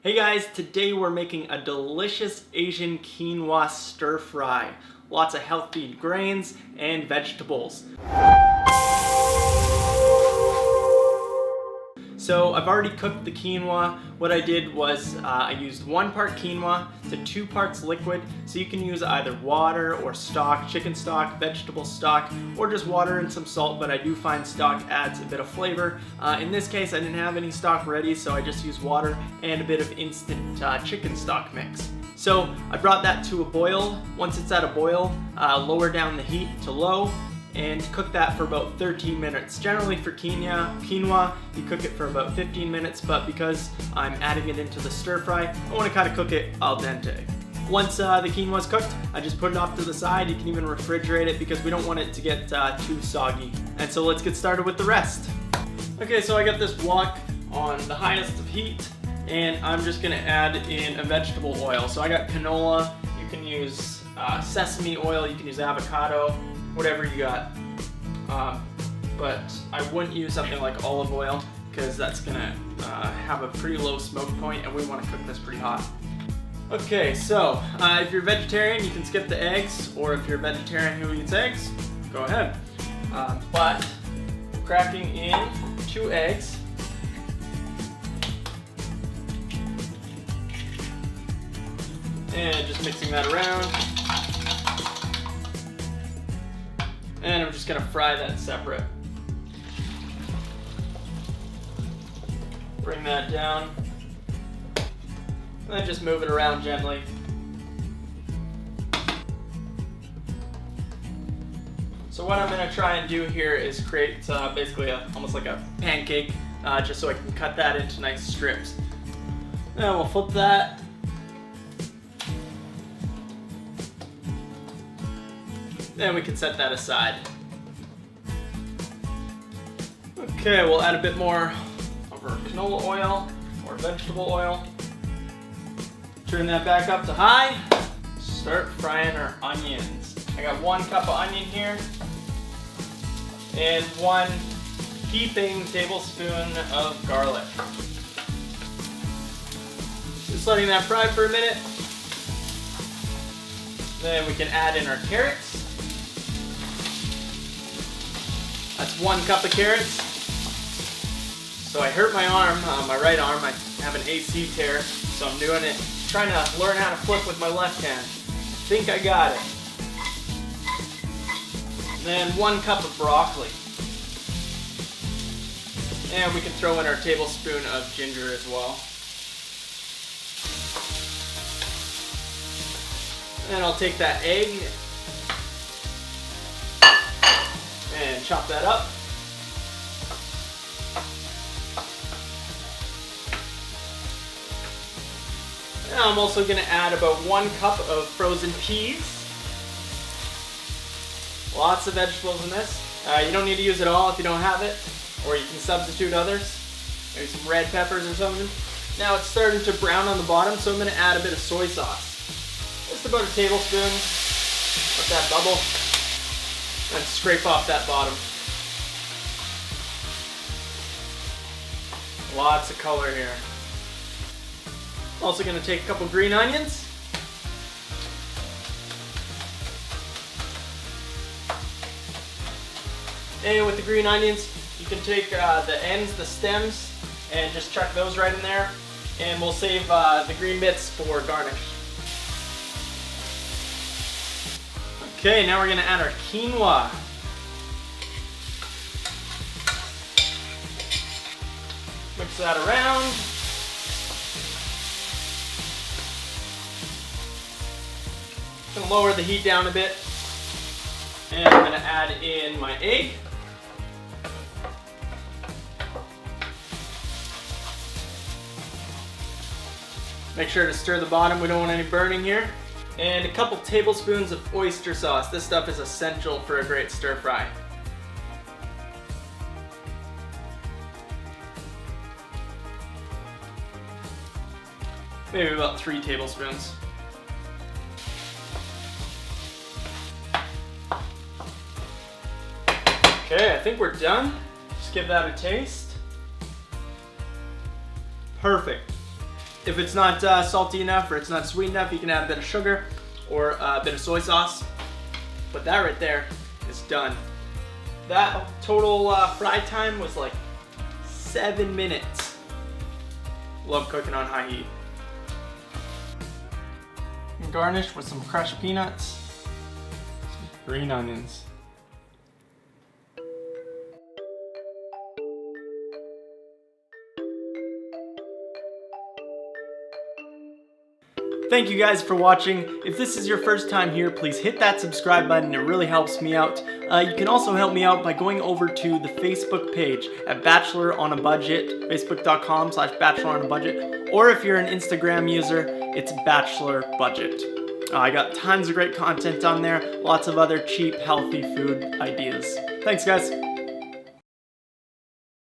Hey guys, today we're making a delicious Asian quinoa stir fry. Lots of healthy grains and vegetables. So I've already cooked the quinoa. What I did was I used 1 part quinoa to 2 parts liquid. So you can use either water or stock, chicken stock, vegetable stock, or just water and some salt, but I do find stock adds a bit of flavor. In this case, I didn't have any stock ready, so I just used water and a bit of instant chicken stock mix. So I brought that to a boil. Once it's at a boil, lower down the heat to low and cook that for about 13 minutes. Generally for quinoa, you cook it for about 15 minutes, but because I'm adding it into the stir fry, I want to kind of cook it al dente. Once the quinoa is cooked, I just put it off to the side. You can even refrigerate it because we don't want it to get too soggy. And so let's get started with the rest. Okay, so I got this wok on the highest of heat, and I'm just gonna add in a vegetable oil. So I got canola. You can use sesame oil, you can use avocado, whatever you got. But I wouldn't use something like olive oil because that's gonna have a pretty low smoke point and we want to cook this pretty hot. Okay, so if you're vegetarian, you can skip the eggs, or if you're a vegetarian who eats eggs, go ahead. But cracking in 2 eggs. And just mixing that around. And I'm just gonna fry that separate. Bring that down. And then just move it around gently. So what I'm gonna try and do here is create basically almost like a pancake, just so I can cut that into nice strips. Then we'll flip that. Then we can set that aside. Okay, we'll add a bit more of our canola oil or vegetable oil. Turn that back up to high. Start frying our onions. I got 1 cup of onion here and 1 heaping tablespoon of garlic. Just letting that fry for a minute. Then we can add in our carrots. That's 1 cup of carrots. So I hurt my arm, my right arm. I have an AC tear, so I'm doing it, trying to learn how to flip with my left hand. I think I got it. And then 1 cup of broccoli. And we can throw in our tablespoon of ginger as well. And I'll take that egg and chop that up. And I'm also going to add about 1 cup of frozen peas. Lots of vegetables in this. You don't need to use it all if you don't have it, or you can substitute others. Maybe some red peppers or something. Now it's starting to brown on the bottom, so I'm going to add a bit of soy sauce. Just about a tablespoon. Let that bubble. And scrape off that bottom. Lots of color here. Also going to take a couple green onions. And with the green onions, you can take the ends, the stems, and just chuck those right in there. And we'll save the green bits for garnish. Okay, now we're going to add our quinoa. Mix that around. I'm going to lower the heat down a bit. And I'm going to add in my egg. Make sure to stir the bottom, we don't want any burning here. And a couple tablespoons of oyster sauce. This stuff is essential for a great stir fry. Maybe about 3 tablespoons. Okay, I think we're done. Just give that a taste. Perfect. If it's not salty enough or it's not sweet enough, you can add a bit of sugar or a bit of soy sauce. But that right there is done. That total fry time was like 7 minutes. Love cooking on high heat. And garnish with some crushed peanuts, some green onions. Thank you guys for watching. If this is your first time here, please hit that subscribe button. It really helps me out. You can also help me out by going over to the Facebook page at Bachelor on a Budget, facebook.com/Bachelor on a Budget. Or if you're an Instagram user, it's Bachelor Budget. I got tons of great content on there, lots of other cheap, healthy food ideas. Thanks, guys.